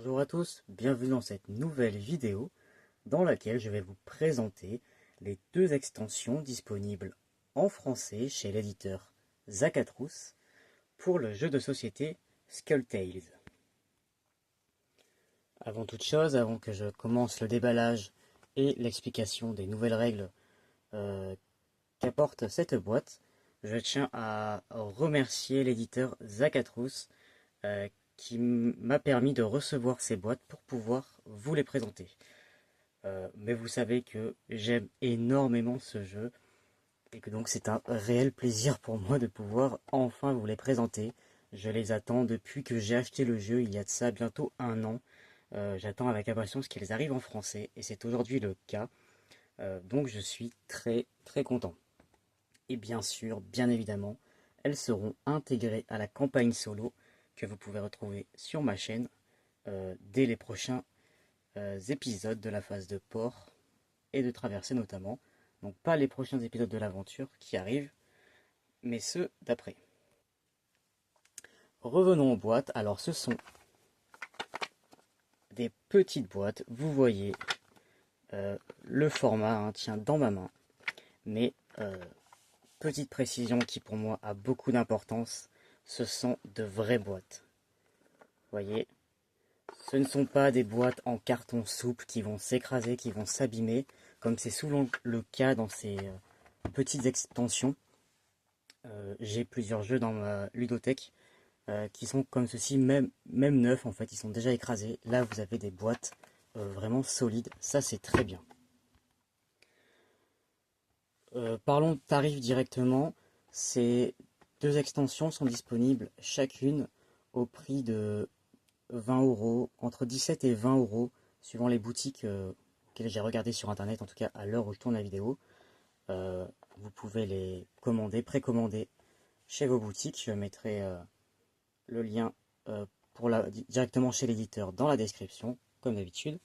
Bonjour à tous, bienvenue dans cette nouvelle vidéo dans laquelle je vais vous présenter les deux extensions disponibles en français chez l'éditeur Zacatrus pour le jeu de société Skull Tales. Avant toute chose, avant que je commence le déballage et l'explication des nouvelles règles qu'apporte cette boîte, je tiens à remercier l'éditeur Zacatrus qui m'a permis de recevoir ces boîtes pour pouvoir vous les présenter. Mais vous savez que j'aime énormément ce jeu et que donc c'est un réel plaisir pour moi de pouvoir enfin vous les présenter. Je les attends depuis que j'ai acheté le jeu il y a de ça bientôt un an. J'attends avec impatience qu'ils arrivent en français et c'est aujourd'hui le cas. Donc je suis très très content. Et bien sûr, bien évidemment, elles seront intégrées à la campagne solo que vous pouvez retrouver sur ma chaîne dès les prochains épisodes de la phase de port et de traversée notamment. Donc pas les prochains épisodes de l'aventure qui arrivent, mais ceux d'après. Revenons aux boîtes. Alors ce sont des petites boîtes. Vous voyez le format tient dans ma main. Mais petite précision qui pour moi a beaucoup d'importance, ce sont de vraies boîtes. Vous voyez, ce ne sont pas des boîtes en carton souple qui vont s'écraser, qui vont s'abîmer, comme c'est souvent le cas dans ces petites extensions. J'ai plusieurs jeux dans ma ludothèque qui sont comme ceci, même neufs en fait, ils sont déjà écrasés. Là vous avez des boîtes vraiment solides, ça c'est très bien. Parlons de tarifs directement. Ces deux extensions sont disponibles chacune au prix de 20 euros, entre 17 et 20 euros, suivant les boutiques auxquelles j'ai regardé sur internet, en tout cas à l'heure où je tourne la vidéo. Vous pouvez les commander, précommander chez vos boutiques. Je mettrai le lien directement chez l'éditeur dans la description, comme d'habitude.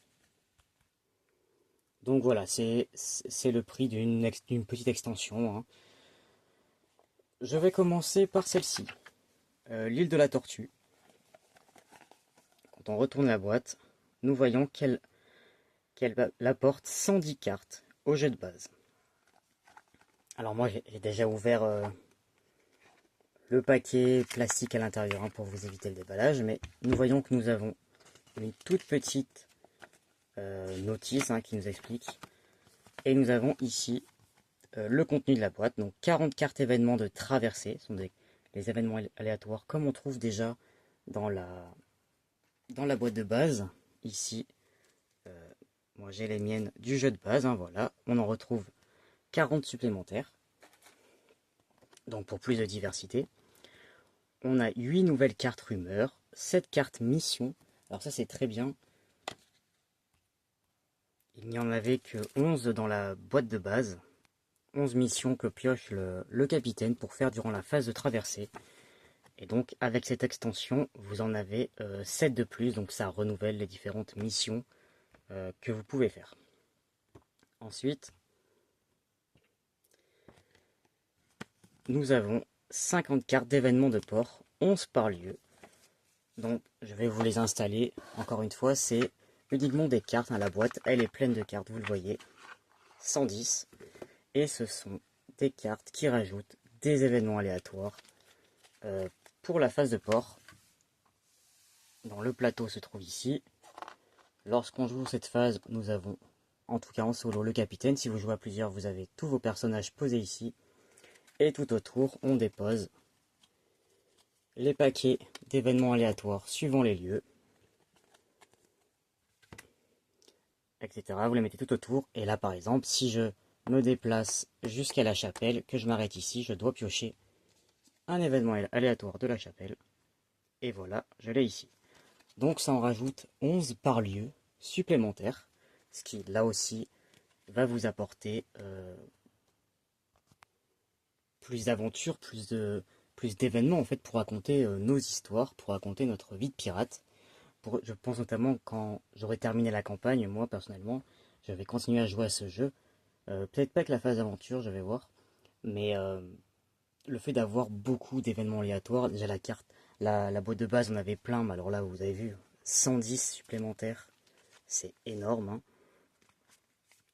Donc voilà, c'est le prix d'une petite extension. Je vais commencer par celle-ci, l'île de la Tortue. Quand on retourne la boîte, nous voyons qu'elle apporte 110 cartes au jeu de base. Alors moi j'ai déjà ouvert le paquet plastique à l'intérieur pour vous éviter le déballage, mais nous voyons que nous avons une toute petite notice qui nous explique. Et nous avons ici le contenu de la boîte, donc 40 cartes événements de traversée, ce sont les événements aléatoires comme on trouve déjà dans la boîte de base. Ici, moi j'ai les miennes du jeu de base, voilà, on en retrouve 40 supplémentaires, donc pour plus de diversité. On a 8 nouvelles cartes rumeurs, 7 cartes mission, alors ça c'est très bien. Il n'y en avait que 11 dans la boîte de base. 11 missions que pioche le capitaine pour faire durant la phase de traversée. Et donc avec cette extension, vous en avez 7 de plus, donc ça renouvelle les différentes missions que vous pouvez faire. Ensuite, nous avons 50 cartes d'événements de port, 11 par lieu. Donc je vais vous les installer. Encore une fois, c'est uniquement des cartes. La boîte, elle est pleine de cartes, vous le voyez. 110. Et ce sont des cartes qui rajoutent des événements aléatoires pour la phase de port. Dans le plateau se trouve ici. Lorsqu'on joue cette phase, nous avons, en tout cas en solo, le capitaine. Si vous jouez à plusieurs, vous avez tous vos personnages posés ici. Et tout autour, on dépose les paquets d'événements aléatoires suivant les lieux, etc. Vous les mettez tout autour. Et là, par exemple, si je me déplace jusqu'à la chapelle, que je m'arrête ici, je dois piocher un événement aléatoire de la chapelle. Et voilà, je l'ai ici. Donc ça en rajoute 11 par lieu supplémentaires, ce qui là aussi va vous apporter plus d'aventures, plus d'événements en fait pour raconter nos histoires, pour raconter notre vie de pirate. Je pense notamment quand j'aurai terminé la campagne, moi personnellement, je vais continuer à jouer à ce jeu. Peut-être pas que la phase d'aventure, je vais voir, mais le fait d'avoir beaucoup d'événements aléatoires, déjà la carte, la boîte de base on avait plein, mais alors là vous avez vu, 110 supplémentaires, c'est énorme,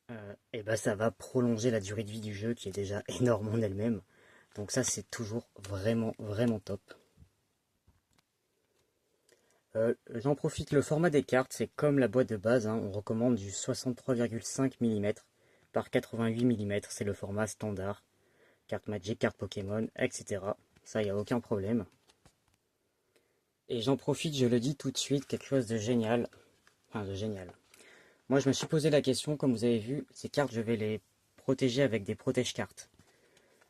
hein. Et bah ça va prolonger la durée de vie du jeu qui est déjà énorme en elle-même. Donc ça c'est toujours vraiment vraiment top. J'en profite, le format des cartes c'est comme la boîte de base, hein, on recommande du 63,5 mm par 88 mm, c'est le format standard. Carte Magic, carte Pokémon, etc. Ça y a aucun problème. Et j'en profite, je le dis tout de suite, quelque chose de génial. Enfin de génial. Moi je me suis posé la question, comme vous avez vu, ces cartes je vais les protéger avec des protège-cartes.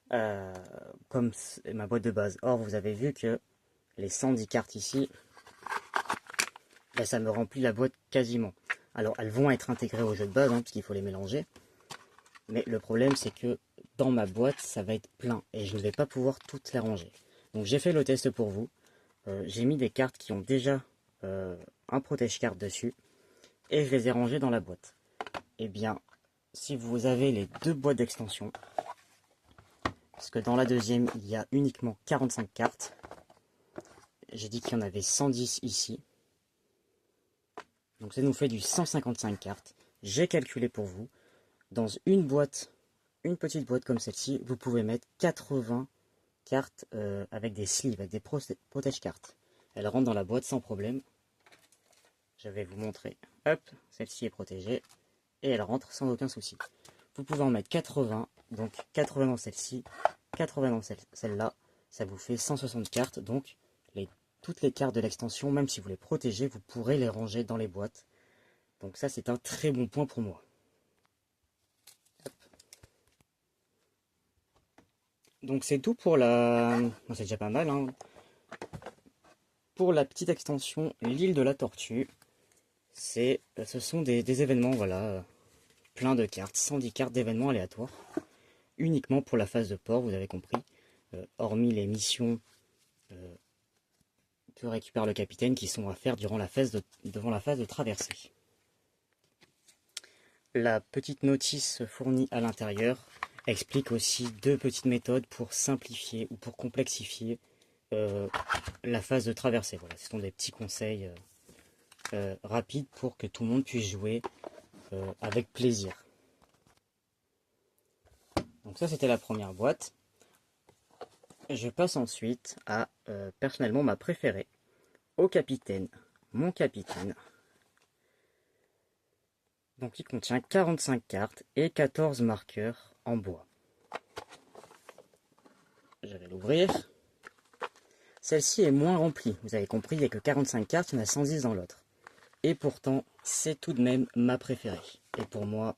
Comme ma boîte de base. Or, vous avez vu que les 110 cartes ici, ben, ça me remplit la boîte quasiment. Alors, elles vont être intégrées au jeu de base, hein, parce qu'il faut les mélanger. Mais le problème, c'est que dans ma boîte, ça va être plein. Et je ne vais pas pouvoir toutes les ranger. Donc, j'ai fait le test pour vous. J'ai mis des cartes qui ont déjà un protège-carte dessus. Et je les ai rangées dans la boîte. Et bien, si vous avez les deux boîtes d'extension, parce que dans la deuxième, il y a uniquement 45 cartes. J'ai dit qu'il y en avait 110 ici. Donc ça nous fait du 155 cartes. J'ai calculé pour vous. Dans une boîte, une petite boîte comme celle-ci, vous pouvez mettre 80 cartes avec des sleeves, avec des protège-cartes. Elles rentrent dans la boîte sans problème. Je vais vous montrer. Hop, celle-ci est protégée. Et elle rentre sans aucun souci. Vous pouvez en mettre 80. Donc 80 dans celle-ci, 80 dans celle-là. Ça vous fait 160 cartes. Donc toutes les cartes de l'extension, même si vous les protégez, vous pourrez les ranger dans les boîtes. Donc ça, c'est un très bon point pour moi. Hop. Donc c'est tout pour la... Bon, c'est déjà pas mal, hein. Pour la petite extension, l'île de la tortue, ce sont des événements, voilà, plein de cartes, 110 cartes d'événements aléatoires, uniquement pour la phase de port, vous avez compris, hormis les missions que récupère le capitaine qui sont à faire durant devant la phase de traversée. La petite notice fournie à l'intérieur explique aussi deux petites méthodes pour simplifier ou pour complexifier la phase de traversée. Voilà, ce sont des petits conseils rapides pour que tout le monde puisse jouer avec plaisir. Donc ça, c'était la première boîte. Je passe ensuite à personnellement ma préférée, au capitaine, mon capitaine. Donc il contient 45 cartes et 14 marqueurs en bois. Je vais l'ouvrir. Celle-ci est moins remplie. Vous avez compris, il n'y a que 45 cartes, il y en a 110 dans l'autre. Et pourtant, c'est tout de même ma préférée. Et pour moi,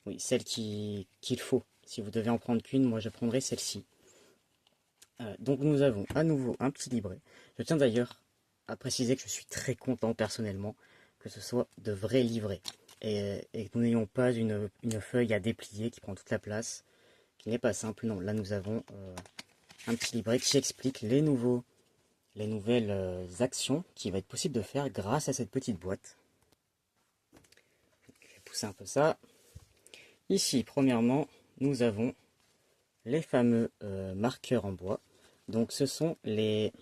oui, celle qu'il faut. Si vous devez en prendre qu'une, moi je prendrai celle-ci. Donc nous avons à nouveau un petit livret. Je tiens d'ailleurs à préciser que je suis très content personnellement que ce soit de vrais livrets. Et que nous n'ayons pas une feuille à déplier qui prend toute la place, qui n'est pas simple. Non, là nous avons un petit livret qui explique les nouvelles actions qu'il va être possible de faire grâce à cette petite boîte. Je vais pousser un peu ça. Ici, premièrement, nous avons les fameux marqueurs en bois. Donc ce sont les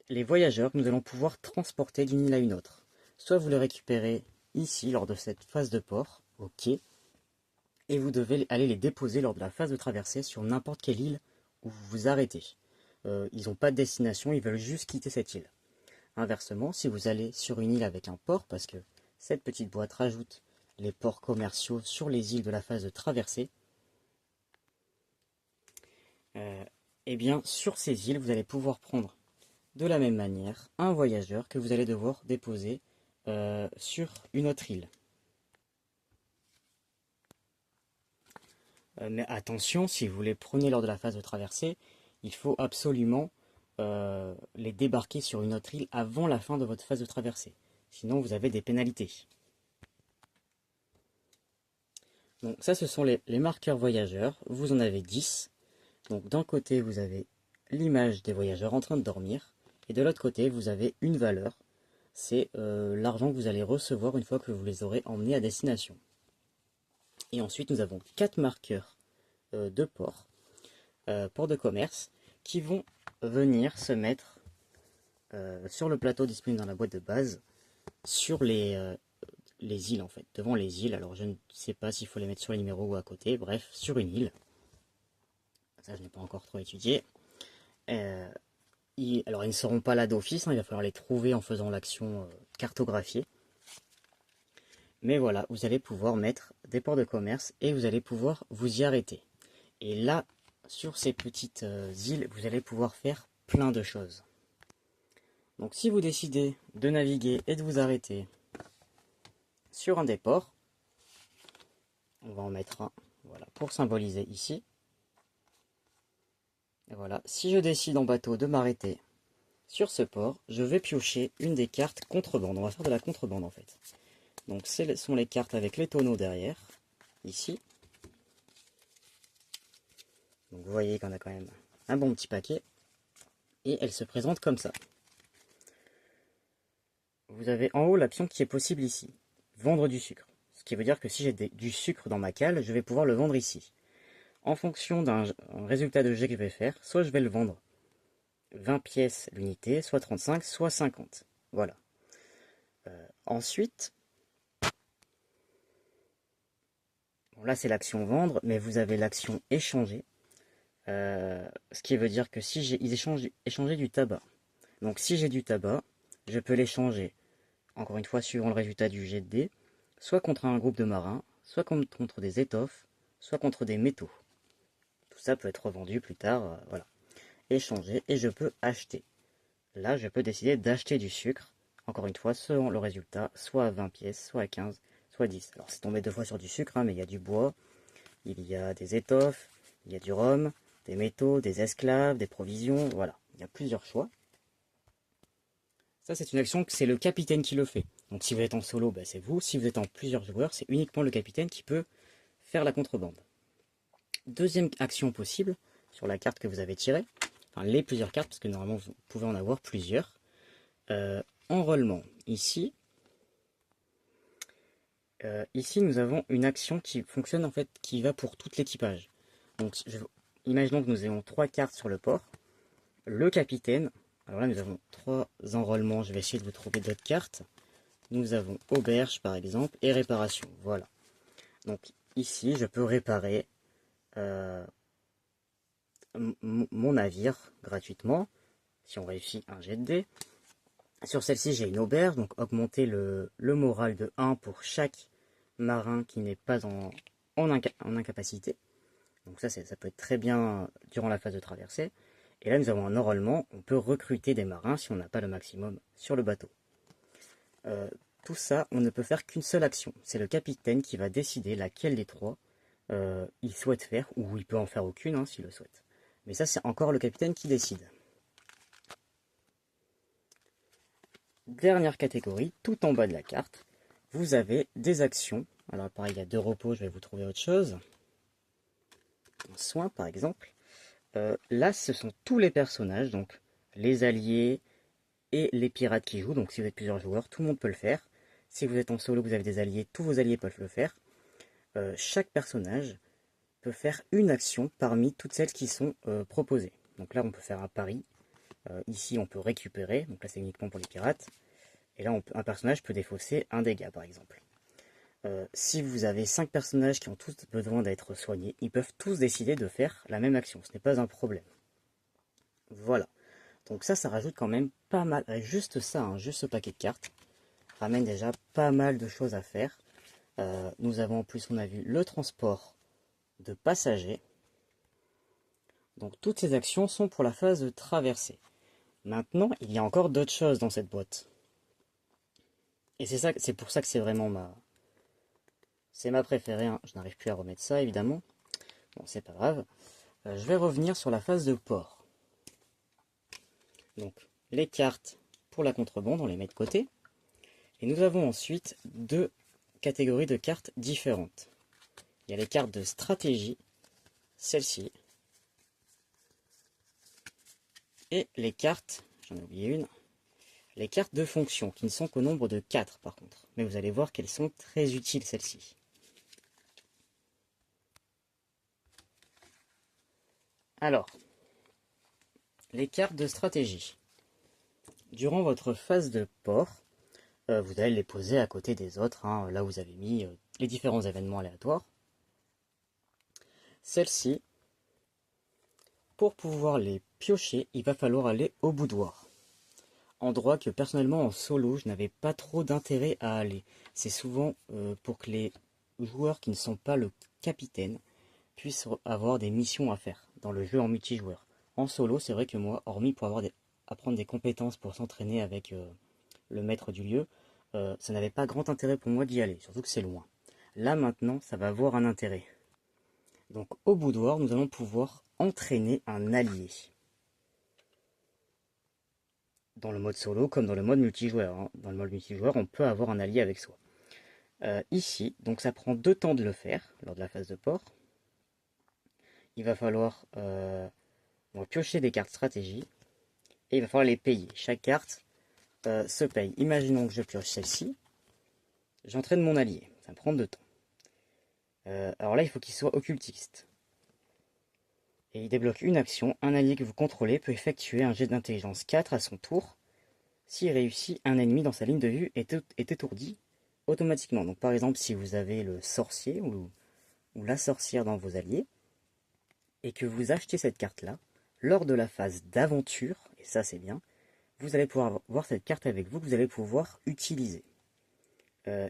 voyageurs que nous allons pouvoir transporter d'une île à une autre. Soit vous les récupérez ici lors de cette phase de port, au quai, et vous devez aller les déposer lors de la phase de traversée sur n'importe quelle île où vous vous arrêtez. Ils n'ont pas de destination, ils veulent juste quitter cette île. Inversement, si vous allez sur une île avec un port, parce que cette petite boîte rajoute les ports commerciaux sur les îles de la phase de traversée, et bien sur ces îles, vous allez pouvoir prendre de la même manière un voyageur que vous allez devoir déposer sur une autre île. Mais attention, si vous les prenez lors de la phase de traversée, il faut absolument les débarquer sur une autre île avant la fin de votre phase de traversée. Sinon, vous avez des pénalités. Donc ça, ce sont les marqueurs voyageurs. Vous en avez 10. Donc d'un côté, vous avez l'image des voyageurs en train de dormir. Et de l'autre côté, vous avez une valeur. C'est l'argent que vous allez recevoir une fois que vous les aurez emmenés à destination. Et ensuite, nous avons 4 marqueurs de port de commerce, qui vont venir se mettre sur le plateau disponible dans la boîte de base, sur les îles en fait, devant les îles. Alors je ne sais pas s'il faut les mettre sur les numéros ou à côté, bref, sur une île. Ça je n'ai pas encore trop étudié. Alors ils ne seront pas là d'office, hein, il va falloir les trouver en faisant l'action cartographier. Mais voilà, vous allez pouvoir mettre des ports de commerce et vous allez pouvoir vous y arrêter. Et là, sur ces petites îles, vous allez pouvoir faire plein de choses. Donc si vous décidez de naviguer et de vous arrêter sur un des ports, on va en mettre un, voilà, pour symboliser ici. Et voilà, si je décide en bateau de m'arrêter sur ce port, je vais piocher une des cartes contrebande. On va faire de la contrebande en fait. Donc ce sont les cartes avec les tonneaux derrière, ici. Donc vous voyez qu'on a quand même un bon petit paquet. Et elle se présente comme ça. Vous avez en haut l'option qui est possible ici. Vendre du sucre. Ce qui veut dire que si j'ai du sucre dans ma cale, je vais pouvoir le vendre ici. En fonction d'un résultat de jet que je vais faire, soit je vais le vendre 20 pièces l'unité, soit 35, soit 50. Voilà. Ensuite, bon, là c'est l'action vendre, mais vous avez l'action échanger. Ce qui veut dire que si ils échanger du tabac. Donc si j'ai du tabac, je peux l'échanger, encore une fois suivant le résultat du jet de dés, soit contre un groupe de marins, soit contre des étoffes, soit contre des métaux. Tout ça peut être revendu plus tard, voilà. Échanger, et je peux acheter. Là, je peux décider d'acheter du sucre, encore une fois, selon le résultat, soit à 20 pièces, soit à 15, soit à 10. Alors c'est tombé 2 fois sur du sucre, hein, mais il y a du bois, il y a des étoffes, il y a du rhum, des métaux, des esclaves, des provisions, voilà. Il y a plusieurs choix. Ça, c'est une action que c'est le capitaine qui le fait. Donc si vous êtes en solo, bah, c'est vous. Si vous êtes en plusieurs joueurs, c'est uniquement le capitaine qui peut faire la contrebande. Deuxième action possible, sur la carte que vous avez tirée, enfin les plusieurs cartes, parce que normalement vous pouvez en avoir plusieurs. Enrôlement. Ici, ici, nous avons une action qui fonctionne en fait, qui va pour tout l'équipage. Donc imaginons que nous ayons 3 cartes sur le port. Le capitaine, alors là nous avons 3 enrôlements, je vais essayer de vous trouver d'autres cartes. Nous avons auberge par exemple et réparation, voilà. Donc ici je peux réparer mon navire gratuitement, si on réussit un jet de dés. Sur celle-ci j'ai une auberge, donc augmenter le moral de 1 pour chaque marin qui n'est pas en incapacité. Donc ça peut être très bien durant la phase de traversée. Et là nous avons un enrôlement, on peut recruter des marins si on n'a pas le maximum sur le bateau. Tout ça, on ne peut faire qu'une seule action. C'est le capitaine qui va décider laquelle des trois il souhaite faire, ou il peut en faire aucune hein, s'il le souhaite. Mais ça, c'est encore le capitaine qui décide. Dernière catégorie, tout en bas de la carte, vous avez des actions. Alors pareil, il y a 2 repos, je vais vous trouver autre chose. Un soin, par exemple. Là, ce sont tous les personnages, donc les alliés et les pirates qui jouent. Donc si vous êtes plusieurs joueurs, tout le monde peut le faire. Si vous êtes en solo, vous avez des alliés, tous vos alliés peuvent le faire. Chaque personnage peut faire une action parmi toutes celles qui sont proposées. Donc là, on peut faire un pari. Ici, on peut récupérer. Donc là, c'est uniquement pour les pirates. Et là, un personnage peut défausser un dégât, par exemple. Si vous avez 5 personnages qui ont tous besoin d'être soignés, ils peuvent tous décider de faire la même action. Ce n'est pas un problème. Voilà. Donc ça rajoute quand même pas mal. Juste ça, hein, juste ce paquet de cartes, ramène déjà pas mal de choses à faire. Nous avons en plus, on a vu le transport de passagers. Donc toutes ces actions sont pour la phase de traversée. Maintenant, il y a encore d'autres choses dans cette boîte. Et c'est pour ça que c'est vraiment ma préférée. Hein. Je n'arrive plus à remettre ça, évidemment. Bon, c'est pas grave. Je vais revenir sur la phase de port. Donc, les cartes pour la contrebande, on les met de côté. Et nous avons ensuite 2 catégories de cartes différentes. Il y a les cartes de stratégie, celle-ci. Et les cartes, j'en ai oublié une, les cartes de fonction, qui ne sont qu'au nombre de 4 par contre. Mais vous allez voir qu'elles sont très utiles celles-ci. Alors, les cartes de stratégie. durant votre phase de port, vous allez les poser à côté des autres, hein, là où vous avez mis les différents événements aléatoires. Celles-ci, pour pouvoir les piocher, il va falloir aller au boudoir. Endroit que personnellement en solo, je n'avais pas trop d'intérêt à aller. C'est souvent pour que les joueurs qui ne sont pas le capitaine puissent avoir des missions à faire dans le jeu en multijoueur. En solo, c'est vrai que moi, hormis pour apprendre des compétences pour s'entraîner avec le maître du lieu, ça n'avait pas grand intérêt pour moi d'y aller, surtout que c'est loin. Là maintenant, ça va avoir un intérêt. Donc au boudoir, nous allons pouvoir entraîner un allié. Dans le mode solo comme dans le mode multijoueur, hein. Dans le mode multijoueur, on peut avoir un allié avec soi. Ici, donc ça prend 2 temps de le faire lors de la phase de port. Il va falloir on va piocher des cartes stratégie et il va falloir les payer. Chaque carte se paye. Imaginons que je pioche celle-ci, j'entraîne mon allié, ça me prend 2 temps. Alors là, il faut qu'il soit occultiste. Et il débloque une action. Un allié que vous contrôlez peut effectuer un jet d'intelligence 4 à son tour. S'il réussit, un ennemi dans sa ligne de vue est étourdi automatiquement. Donc par exemple, si vous avez le sorcier ou la sorcière dans vos alliés, et que vous achetez cette carte-là, lors de la phase d'aventure, et ça c'est bien, vous allez pouvoir voir cette carte avec vous que vous allez pouvoir utiliser.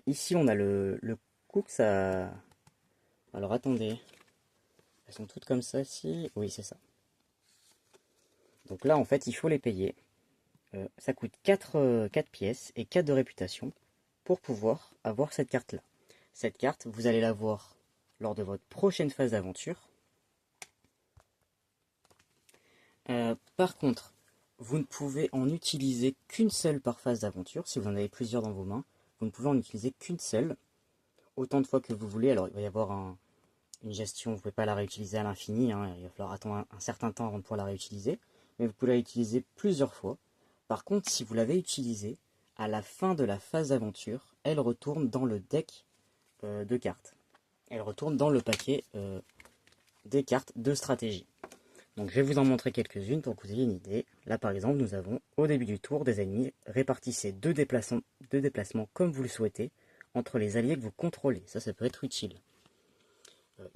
Ici on a le coup que ça... Alors attendez, elles sont toutes comme ça ici, oui c'est ça. Donc là en fait il faut les payer. Ça coûte 4 pièces et 4 de réputation pour pouvoir avoir cette carte-là. Cette carte, vous allez la voir lors de votre prochaine phase d'aventure. Par contre, vous ne pouvez en utiliser qu'une seule par phase d'aventure. Si vous en avez plusieurs dans vos mains, vous ne pouvez en utiliser qu'une seule, autant de fois que vous voulez. Alors il va y avoir une gestion, vous ne pouvez pas la réutiliser à l'infini, hein. Il va falloir attendre un certain temps avant de pouvoir la réutiliser, mais vous pouvez la utiliser plusieurs fois. Par contre, si vous l'avez utilisée, à la fin de la phase d'aventure, elle retourne dans le deck de cartes. Elle retourne dans le paquet des cartes de stratégie. Donc je vais vous en montrer quelques-unes pour que vous ayez une idée. Là par exemple, nous avons au début du tour des ennemis. Répartissez deux déplacements comme vous le souhaitez entre les alliés que vous contrôlez. Ça peut être utile.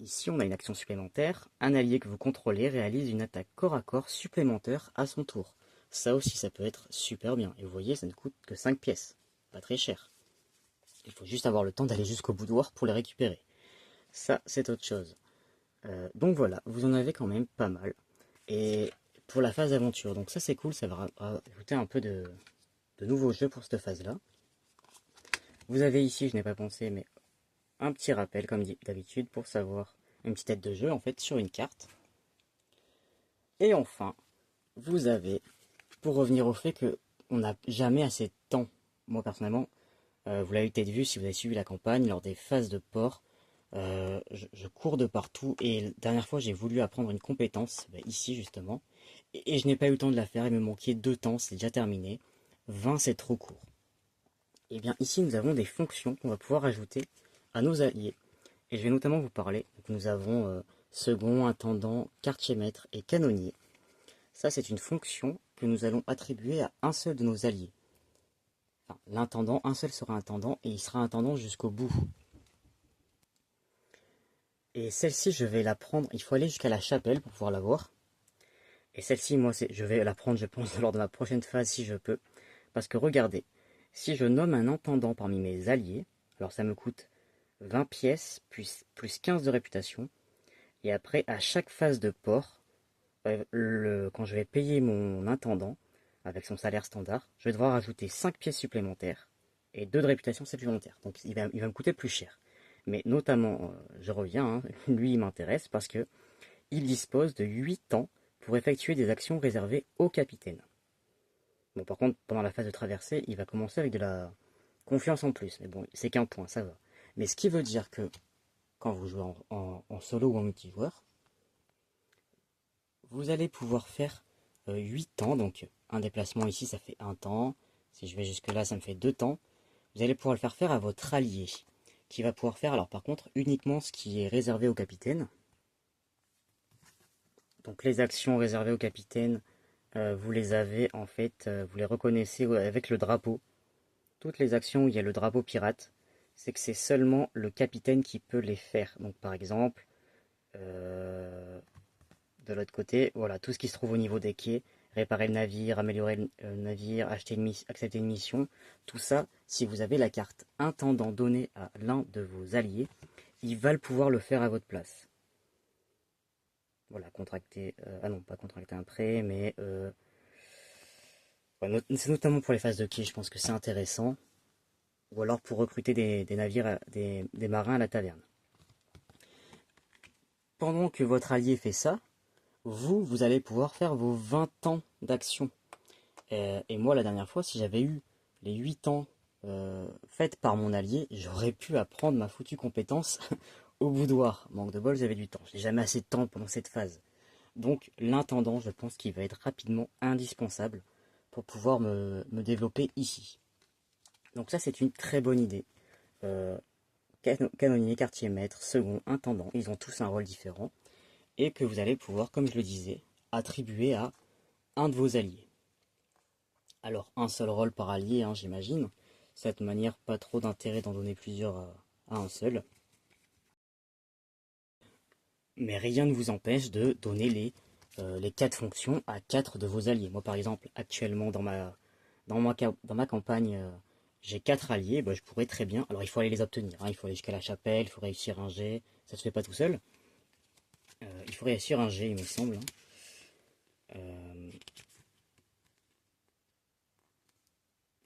Ici, on a une action supplémentaire. Un allié que vous contrôlez réalise une attaque corps à corps supplémentaire à son tour. Ça aussi, ça peut être super bien. Et vous voyez, ça ne coûte que 5 pièces. Pas très cher. Il faut juste avoir le temps d'aller jusqu'au boudoir pour les récupérer. Ça, c'est autre chose. Donc voilà, vous en avez quand même pas mal. Et pour la phase d'aventure, donc ça c'est cool, ça va rajouter un peu de nouveaux jeux pour cette phase-là. Vous avez ici, je n'ai pas pensé, mais un petit rappel comme d'habitude pour savoir une petite tête de jeu en fait sur une carte. Et enfin, vous avez, pour revenir au fait que on n'a jamais assez de temps, moi personnellement, vous l'avez peut-être vu si vous avez suivi la campagne, lors des phases de port, je cours de partout et la dernière fois j'ai voulu apprendre une compétence, ici justement, et je n'ai pas eu le temps de la faire, il me manquait 2 temps, c'est déjà terminé. 20 c'est trop court. Et bien ici nous avons des fonctions qu'on va pouvoir ajouter à nos alliés. Et je vais notamment vous parler. Donc, nous avons second, intendant, quartier maître et canonnier. Ça c'est une fonction que nous allons attribuer à un seul de nos alliés. Enfin, l'intendant, un seul sera intendant et il sera intendant jusqu'au bout. Et celle-ci je vais la prendre, il faut aller jusqu'à la chapelle pour pouvoir la voir. Et celle-ci, moi, je vais la prendre, je pense, lors de ma prochaine phase si je peux. Parce que regardez, si je nomme un intendant parmi mes alliés, alors ça me coûte 20 pièces plus 15 de réputation. Et après, à chaque phase de port, quand je vais payer mon intendant, avec son salaire standard, je vais devoir ajouter 5 pièces supplémentaires et 2 de réputation supplémentaires. Donc il va me coûter plus cher. Mais notamment, je reviens, hein, lui il m'intéresse parce que il dispose de 8 ans pour effectuer des actions réservées au capitaine. Bon, par contre, pendant la phase de traversée, il va commencer avec de la confiance en plus. Mais bon, c'est qu'un point, ça va. Mais ce qui veut dire que quand vous jouez en solo ou en multijoueur, vous allez pouvoir faire 8 temps. Donc, un déplacement ici, ça fait 1 temps. Si je vais jusque là, ça me fait 2 temps. Vous allez pouvoir le faire à votre allié, qui va pouvoir faire, alors par contre, uniquement ce qui est réservé au capitaine. Donc les actions réservées au capitaine, vous les avez en fait, vous les reconnaissez avec le drapeau. Toutes les actions où il y a le drapeau pirate, c'est que c'est seulement le capitaine qui peut les faire. Donc par exemple, euh, de l'autre côté, voilà, tout ce qui se trouve au niveau des quais, réparer le navire, améliorer le navire, accepter une mission, tout ça, si vous avez la carte intendant donnée à l'un de vos alliés, il va le pouvoir le faire à votre place. Voilà, contracter, ah non, pas contracter un prêt, mais ouais, c'est notamment pour les phases de quai, je pense que c'est intéressant. Ou alors pour recruter des navires, des marins à la taverne. Pendant que votre allié fait ça, vous allez pouvoir faire vos 20 ans d'action. Et moi, la dernière fois, si j'avais eu les 8 ans faites par mon allié, j'aurais pu apprendre ma foutue compétence au boudoir. Manque de bol, j'avais du temps. J'ai jamais assez de temps pendant cette phase. Donc, l'intendant, je pense qu'il va être rapidement indispensable pour pouvoir me développer ici. Donc ça, c'est une très bonne idée. Euh, Canonnier, quartier maître, second, intendant, ils ont tous un rôle différent. Et que vous allez pouvoir, comme je le disais, attribuer à un de vos alliés. Alors, un seul rôle par allié, hein, j'imagine. Cette manière, pas trop d'intérêt d'en donner plusieurs à un seul. Mais rien ne vous empêche de donner les 4 fonctions à 4 de vos alliés. Moi, par exemple, actuellement, dans ma campagne, j'ai 4 alliés. Bah, je pourrais très bien. Alors, il faut aller les obtenir, hein. Il faut aller jusqu'à la chapelle, il faut réussir un jet. Ça se fait pas tout seul. Il faut réussir un jet, il me semble, hein. Euh,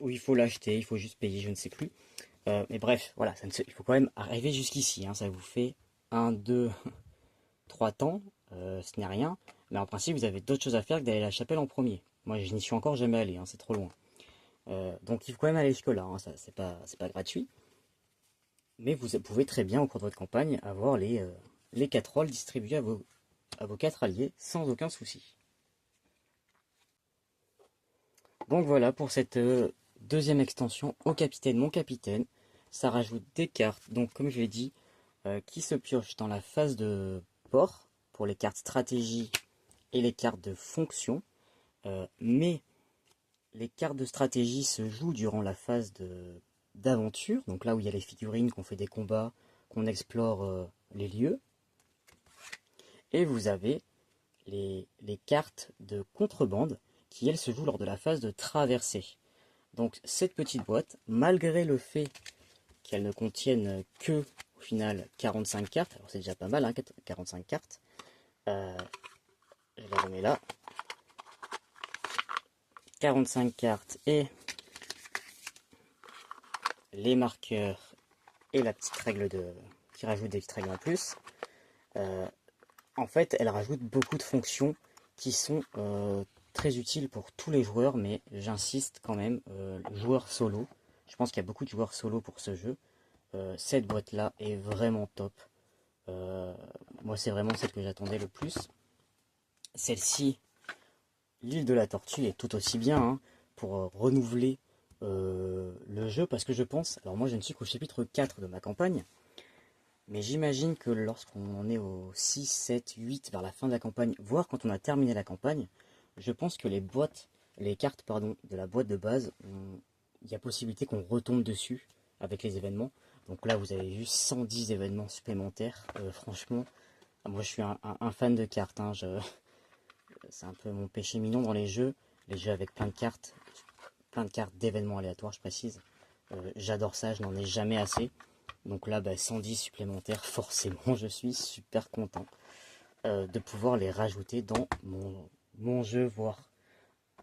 Ou il faut l'acheter, il faut juste payer, je ne sais plus. Mais bref, voilà, il faut quand même arriver jusqu'ici, hein. Ça vous fait un, 2, 3 temps, ce n'est rien. Mais en principe, vous avez d'autres choses à faire que d'aller à la chapelle en premier. Moi, je n'y suis encore jamais allé, hein, c'est trop loin. Donc il faut quand même aller jusque-là, hein, ça, c'est pas gratuit. Mais vous pouvez très bien, au cours de votre campagne, avoir les 4 rôles distribués à vos 4 alliés sans aucun souci. Donc voilà pour cette deuxième extension au capitaine, mon capitaine. Ça rajoute des cartes, donc comme je l'ai dit, qui se piochent dans la phase de port pour les cartes stratégie et les cartes de fonction. Mais les cartes de stratégie se jouent durant la phase d'aventure, donc là où il y a les figurines, qu'on fait des combats, qu'on explore les lieux. Et vous avez les cartes de contrebande qui, elles, se jouent lors de la phase de traversée. Donc cette petite boîte, malgré le fait qu'elle ne contienne que, au final, 45 cartes, alors c'est déjà pas mal, hein, 45 cartes, euh, je la remets là, 45 cartes et les marqueurs et la petite règle qui rajoute des petites règles en plus, euh, en fait, elle rajoute beaucoup de fonctions qui sont très utiles pour tous les joueurs, mais j'insiste quand même, joueurs solo. Je pense qu'il y a beaucoup de joueurs solo pour ce jeu. Cette boîte-là est vraiment top. Euh, Moi, c'est vraiment celle que j'attendais le plus. Celle-ci, l'île de la Tortue, est tout aussi bien, hein, pour renouveler le jeu, parce que je pense, alors moi je ne suis qu'au chapitre 4 de ma campagne, mais j'imagine que lorsqu'on en est au 6, 7, 8, vers la fin de la campagne, voire quand on a terminé la campagne, je pense que les cartes, pardon, de la boîte de base, il y a possibilité qu'on retombe dessus avec les événements. Donc là, vous avez vu 110 événements supplémentaires. Franchement, moi je suis un fan de cartes, hein. C'est un peu mon péché mignon dans les jeux avec plein de cartes d'événements aléatoires, je précise. J'adore ça, je n'en ai jamais assez. Donc là, 110 supplémentaires, forcément, je suis super content de pouvoir les rajouter dans mon jeu, voire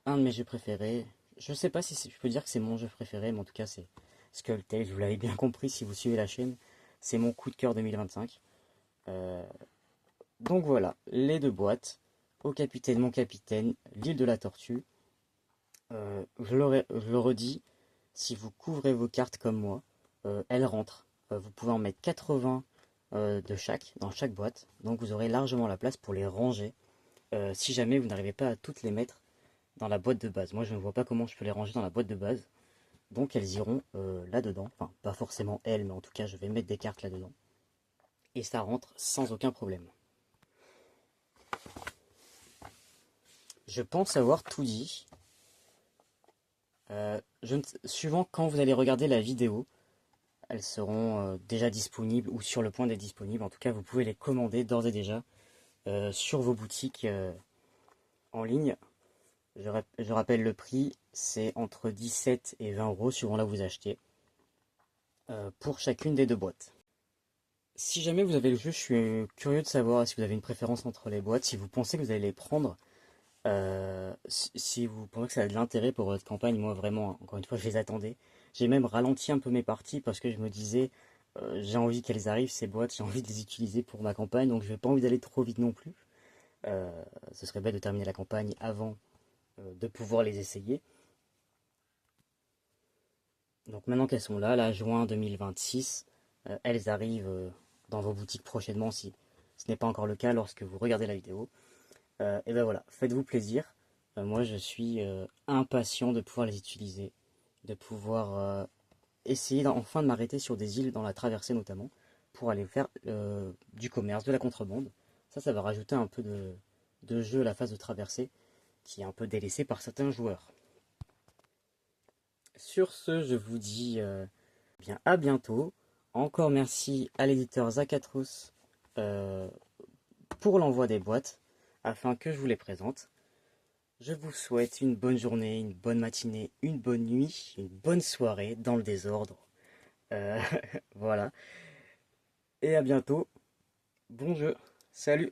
un de mes jeux préférés. Je sais pas si je peux dire que c'est mon jeu préféré, mais en tout cas, c'est Skull Tales. Vous l'avez bien compris si vous suivez la chaîne. C'est mon coup de cœur 2025. Euh, donc voilà, les deux boîtes. Au capitaine, mon capitaine, l'île de la tortue. Je le redis, si vous couvrez vos cartes comme moi, elles rentrent. Vous pouvez en mettre 80 dans chaque boîte. Donc vous aurez largement la place pour les ranger. Si jamais vous n'arrivez pas à toutes les mettre dans la boîte de base. Moi je ne vois pas comment je peux les ranger dans la boîte de base. Donc elles iront là-dedans. Enfin, pas forcément elles, mais en tout cas je vais mettre des cartes là-dedans. Et ça rentre sans aucun problème. Je pense avoir tout dit. Suivant quand vous allez regarder la vidéo, elles seront déjà disponibles ou sur le point d'être disponibles. En tout cas, vous pouvez les commander d'ores et déjà sur vos boutiques en ligne. Je rappelle le prix, c'est entre 17 et 20 euros suivant là où vous achetez pour chacune des deux boîtes. Si jamais vous avez le jeu, je suis curieux de savoir si vous avez une préférence entre les boîtes, si vous pensez que vous allez les prendre, si vous pensez que ça a de l'intérêt pour votre campagne. Moi vraiment, encore une fois, je les attendais. J'ai même ralenti un peu mes parties parce que je me disais, j'ai envie qu'elles arrivent ces boîtes, j'ai envie de les utiliser pour ma campagne, donc je n'ai pas envie d'aller trop vite non plus. Euh, Ce serait bête de terminer la campagne avant de pouvoir les essayer. Donc maintenant qu'elles sont là, juin 2026, elles arrivent dans vos boutiques prochainement si ce n'est pas encore le cas lorsque vous regardez la vidéo. Et ben voilà, faites-vous plaisir. Moi je suis impatient de pouvoir les utiliser, de pouvoir essayer enfin de m'arrêter sur des îles dans la traversée notamment, pour aller faire du commerce, de la contrebande. Ça va rajouter un peu de jeu à la phase de traversée, qui est un peu délaissée par certains joueurs. Sur ce, je vous dis bien à bientôt. Encore merci à l'éditeur Zacatrus euh, pour l'envoi des boîtes afin que je vous les présente. Je vous souhaite une bonne journée, une bonne matinée, une bonne nuit, une bonne soirée dans le désordre. Euh, voilà. Et à bientôt. Bon jeu. Salut.